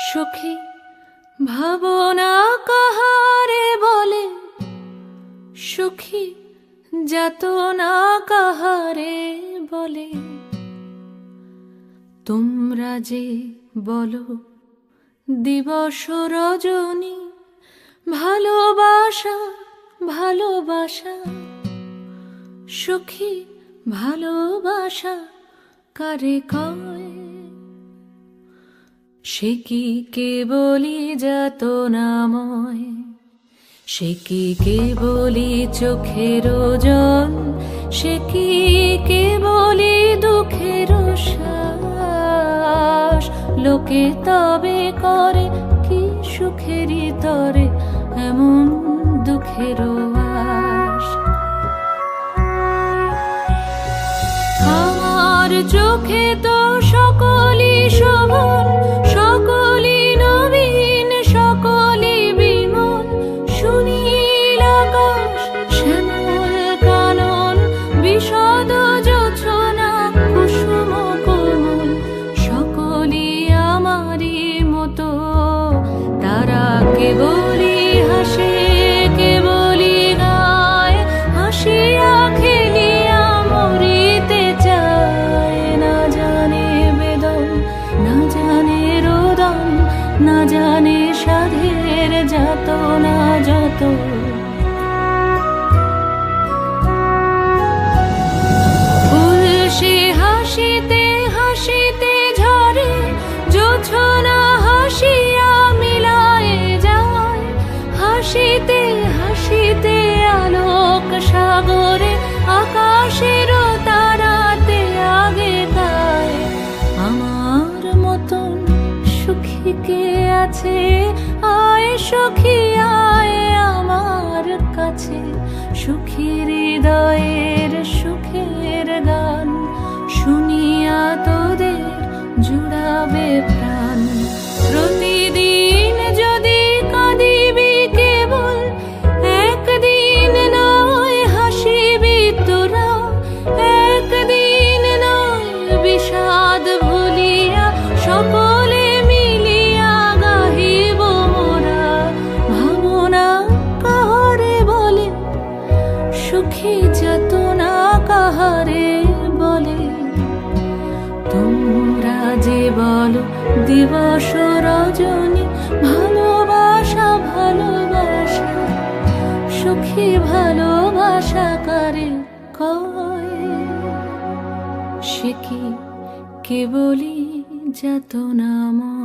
সখী ভাবনা কাহারে বলে, সখী যাতনা কাহারে বলে। তোমরা যে বলো দিবস রজনী, ভালোবাসা ভালোবাসা, সখী ভালোবাসা কারে কয়? সে কি কেবলি যাতনাময়, সে কি কেবলি চোখের ওজন, সে কি কেবলি দুঃখের শ্বাস। লোকে তবে করে কি সুখেরই তরে এমন দুঃখের আশ। আমার চোখে তো সকলই শোভন, সকলই নবীন, সকলই বিমল। সুনীল আকাশ, শ্যামল কানন, বিশদ জোছনা, কুসুম কোমল, সকলই আমারই মতো। তারা কেবলই হাসে, কেবলই গায়, হাসিয়া খেলিয়া মরিতে চায়। না জানে বেদন, না জানে রোদন, না জানে সাধের যাতনা যত। ফুল সে হাসিতে হাসিতে ঝরে, জোছনা হাসিয়া মিলায় যায়। হাসিতে হাসিতে আলোক সাগরে, আকাশের তারাতে আগে গায়। আমার মতন সুখী কে আছে? আয় সখী আয় আমার কাছে। সুখী হৃদয়ের সুখের গান শুনিয়া তোদের জুড়াবে প্রাণ। প্রতিদিন যদি কাঁদিবি কেবল, একদিন নয় হাসিবি তোরা। একদিন নয় বিষাদ ভুলিয়া, সকলে মিলিয়া গাহিব মোরা। ভাবনা কাহারে বলে, সুখী যাতনা কাহারে বলে। তোমরা যে বলো দিবস রজনী, ভালোবাসা ভালোবাসা, সুখী ভালোবাসা কারে কয়? সে কি কেবলি যাতনাময়।